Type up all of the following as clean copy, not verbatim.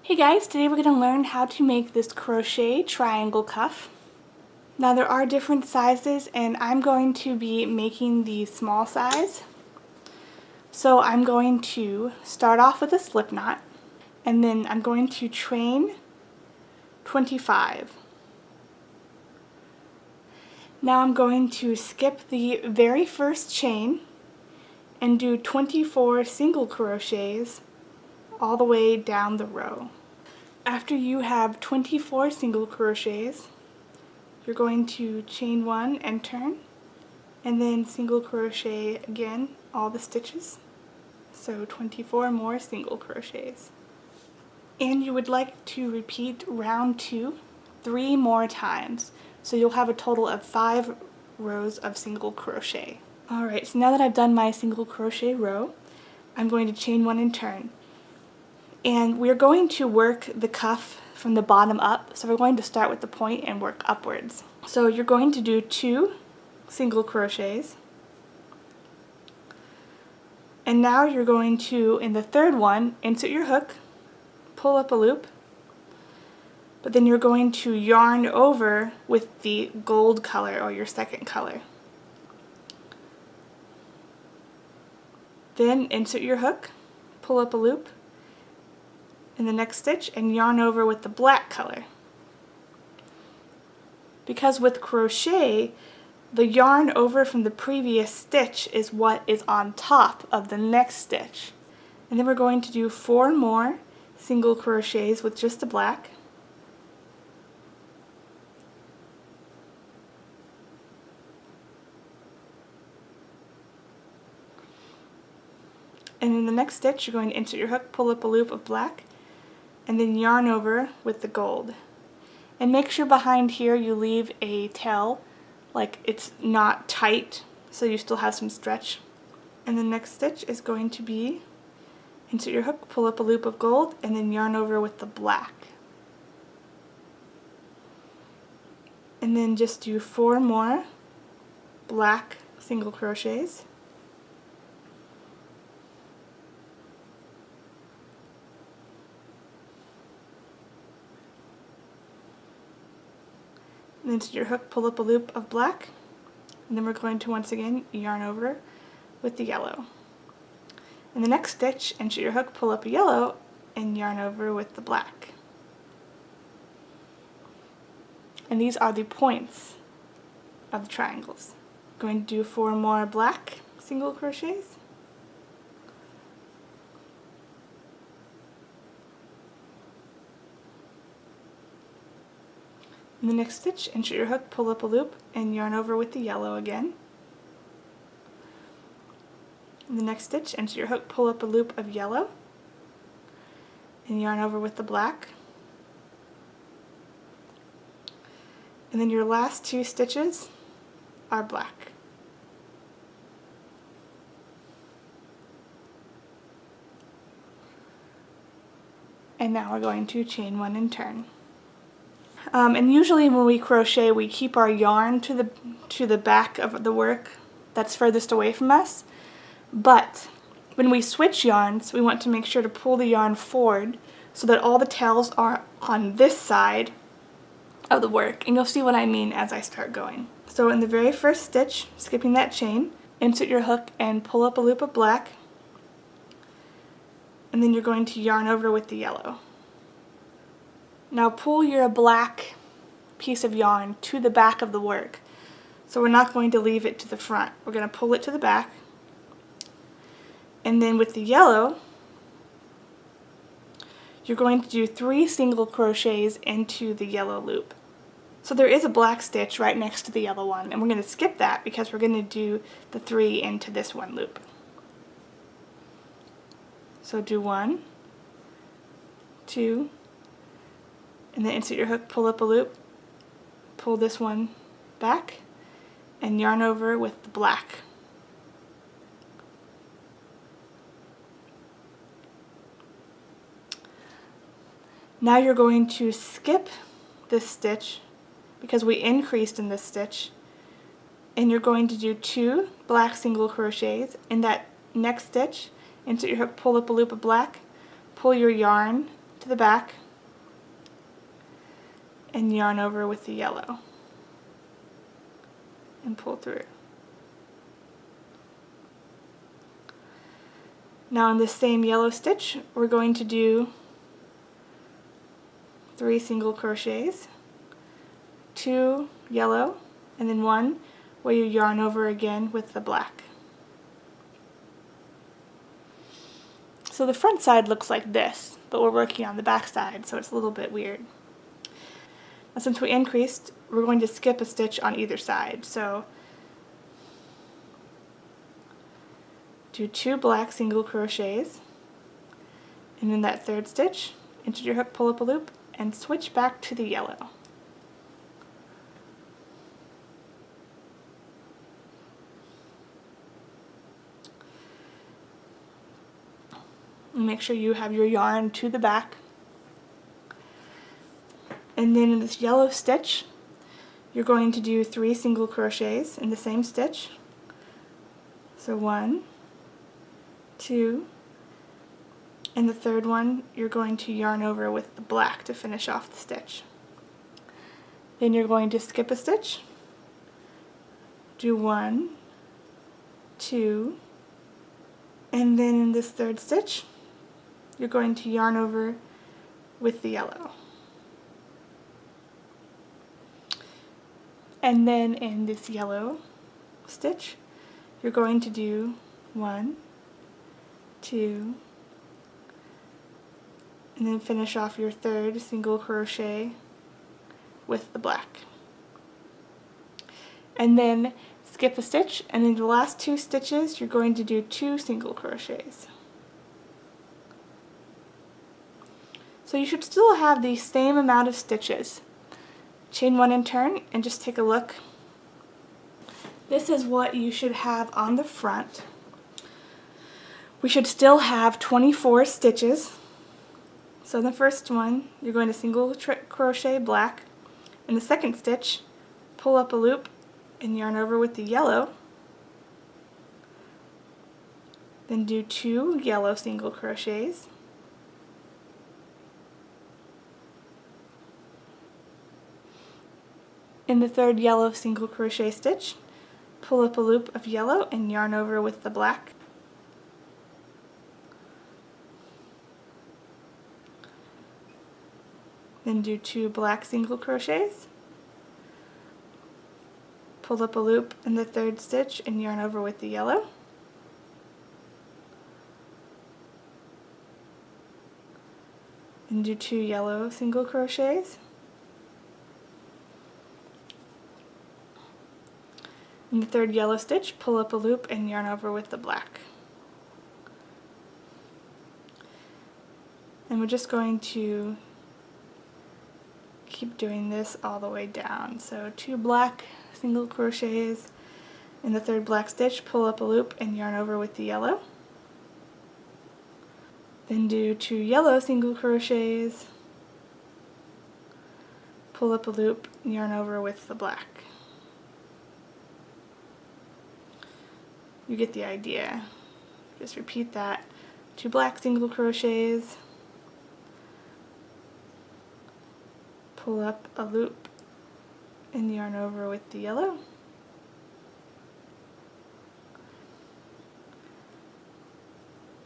Hey guys, today we're going to learn how to make this crochet triangle cuff. Now there are different sizes and I'm going to be making the small size. So I'm going to start off with a slip knot and then I'm going to chain 25. Now I'm going to skip the very first chain and do 24 single crochets all the way down the row. After you have 24 single crochets, you're going to chain 1 and turn, and then single crochet again all the stitches. So 24 more single crochets. And you would like to repeat round 2 3 more times. So you'll have a total of 5 rows of single crochet. Alright, so now that I've done my single crochet row, I'm going to chain 1 and turn. And we're going to work the cuff from the bottom up, so we're going to start with the point and work upwards. So you're going to do 2 single crochets, and now you're going to, in the third one, insert your hook, pull up a loop, but then you're going to yarn over with the gold color or your second color. Then insert your hook, pull up a loop in the next stitch and yarn over with the black color. Because with crochet, the yarn over from the previous stitch is what is on top of the next stitch. And then we're going to do 4 more single crochets with just the black. And in the next stitch, you're going to insert your hook, pull up a loop of black, and then yarn over with the gold. And make sure behind here you leave a tail, like it's not tight, so you still have some stretch. And the next stitch is going to be insert your hook, pull up a loop of gold, and then yarn over with the black. And then just do 4 more black single crochets. And insert your hook, pull up a loop of black, and then we're going to once again yarn over with the yellow. In the next stitch, insert your hook, pull up a yellow, and yarn over with the black. And these are the points of the triangles. I'm going to do 4 more black single crochets. In the next stitch, insert your hook, pull up a loop, and yarn over with the yellow again. In the next stitch, insert your hook, pull up a loop of yellow, and yarn over with the black. And then your last 2 stitches are black. And now we're going to chain 1 and turn. And usually when we crochet, we keep our yarn to the back of the work that's furthest away from us. But when we switch yarns, we want to make sure to pull the yarn forward so that all the tails are on this side of the work. And you'll see what I mean as I start going. So in the very first stitch, skipping that chain, insert your hook and pull up a loop of black. And then you're going to yarn over with the yellow. Now pull your black piece of yarn to the back of the work. So we're not going to leave it to the front. We're going to pull it to the back. And then with the yellow, you're going to do 3 single crochets into the yellow loop. So there is a black stitch right next to the yellow one, and we're going to skip that because we're going to do the 3 into this one loop. So do 1, 2, and then insert your hook, pull up a loop, pull this one back, and yarn over with the black. Now you're going to skip this stitch because we increased in this stitch, and you're going to do 2 black single crochets. In that next stitch, insert your hook, pull up a loop of black, pull your yarn to the back and yarn over with the yellow and pull through. Now in this same yellow stitch, we're going to do 3 single crochets, 2 yellow, and then 1 where you yarn over again with the black. So the front side looks like this, but we're working on the back side, so it's a little bit weird. Now since we increased, we're going to skip a stitch on either side. So do 2 black single crochets, and in that third stitch, insert your hook, pull up a loop, and switch back to the yellow. And make sure you have your yarn to the back. And then in this yellow stitch, you're going to do 3 single crochets in the same stitch. So 1, 2, and the third one you're going to yarn over with the black to finish off the stitch. Then you're going to skip a stitch, do 1, 2, and then in this third stitch you're going to yarn over with the yellow. And then in this yellow stitch you're going to do 1, 2, and then finish off your third single crochet with the black. And then skip a stitch, and in the last 2 stitches you're going to do 2 single crochets. So you should still have the same amount of stitches. Chain 1 and turn, and just take a look. This is what you should have on the front. We should still have 24 stitches. So in the first one, you're going to single crochet black. In the second stitch, pull up a loop and yarn over with the yellow. Then do 2 yellow single crochets. In the third yellow single crochet stitch, pull up a loop of yellow and yarn over with the black. Then do 2 black single crochets, pull up a loop in the third stitch and yarn over with the yellow. And do 2 yellow single crochets. In the third yellow stitch, pull up a loop and yarn over with the black. And we're just going to keep doing this all the way down. So 2 black single crochets in the third black stitch, pull up a loop and yarn over with the yellow. Then do 2 yellow single crochets, pull up a loop and yarn over with the black. You get the idea. Just repeat that. 2 black single crochets, pull up a loop and yarn over with the yellow.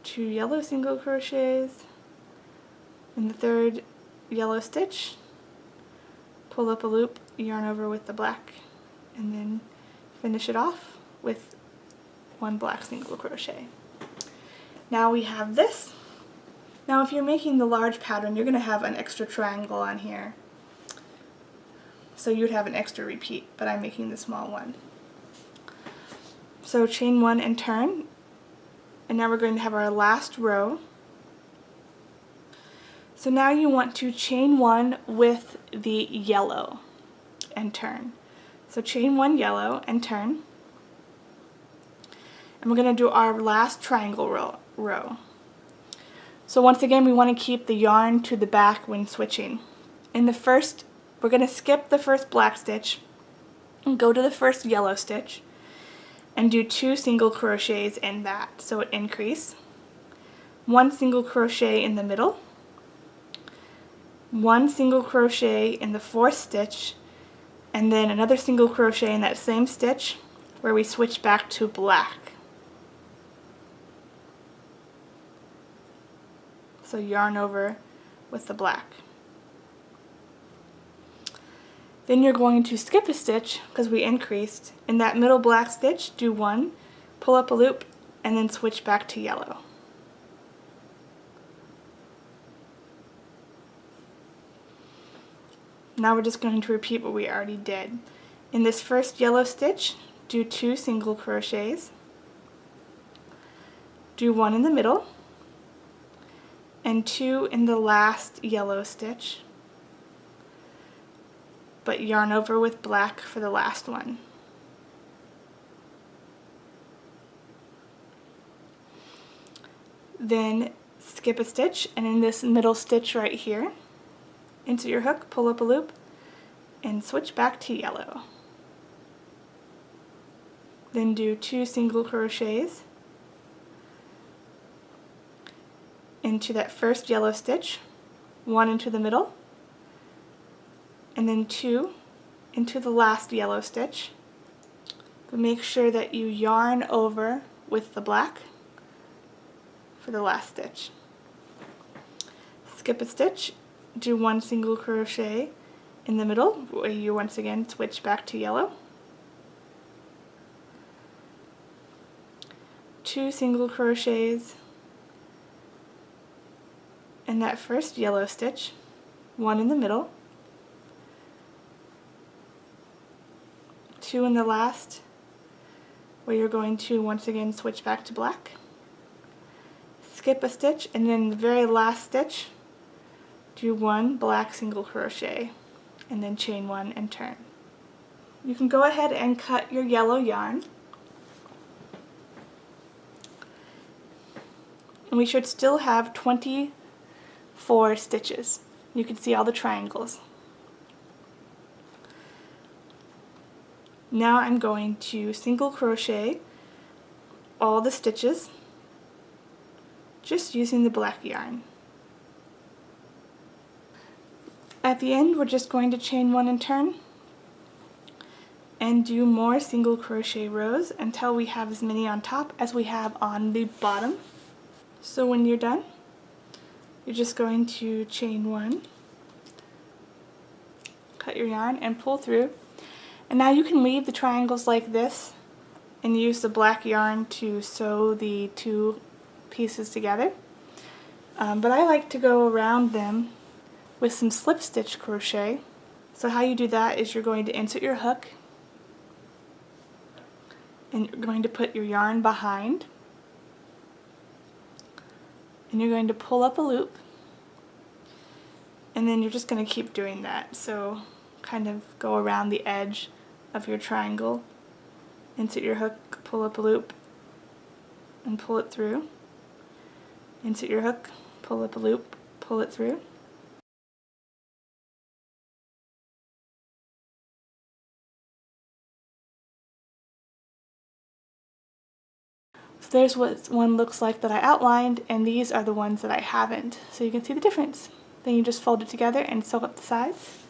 Two yellow single crochets in the third yellow stitch, pull up a loop, yarn over with the black, and then finish it off with 1 black single crochet. Now we have this. Now if you're making the large pattern, you're going to have an extra triangle on here. So you'd have an extra repeat, but I'm making the small one. So chain 1 and turn, and now we're going to have our last row. So now you want to chain 1 with the yellow and turn. So chain 1 yellow and turn. And we're going to do our last triangle row. So once again, we want to keep the yarn to the back when switching. In the first, we're going to skip the first black stitch and go to the first yellow stitch and do 2 single crochets in that, so it increase. 1 single crochet in the middle, 1 single crochet in the 4th stitch, and then another single crochet in that same stitch where we switch back to black. So yarn over with the black. Then you're going to skip a stitch because we increased. In that middle black stitch, do 1, pull up a loop, and then switch back to yellow. Now we're just going to repeat what we already did. In this first yellow stitch, do 2 single crochets, do 1 in the middle, and 2 in the last yellow stitch, but yarn over with black for the last one. Then skip a stitch, and in this middle stitch right here, into your hook, pull up a loop, and switch back to yellow. Then do 2 single crochets into that first yellow stitch, 1 into the middle, and then 2 into the last yellow stitch. But make sure that you yarn over with the black for the last stitch. Skip a stitch, do 1 single crochet in the middle, where you once again switch back to yellow. 2 single crochets in that first yellow stitch, 1 in the middle, 2 in the last, where you're going to once again switch back to black. Skip a stitch, and then the very last stitch, do 1 black single crochet, and then chain 1 and turn. You can go ahead and cut your yellow yarn. And we should still have 24 stitches. You can see all the triangles. Now I'm going to single crochet all the stitches, just using the black yarn. At the end, we're just going to chain 1 and turn, and do more single crochet rows until we have as many on top as we have on the bottom. So when you're done, you're just going to chain 1, cut your yarn, and pull through. And now you can leave the triangles like this and use the black yarn to sew the 2 pieces together. But I like to go around them with some slip stitch crochet. So how you do that is you're going to insert your hook, and you're going to put your yarn behind, and you're going to pull up a loop, and then you're just going to keep doing that. So kind of go around the edge of your triangle, insert your hook, pull up a loop, and pull it through. Insert your hook, pull up a loop, pull it through. So there's what one looks like that I outlined, and these are the ones that I haven't. So you can see the difference. Then you just fold it together and sew up the sides.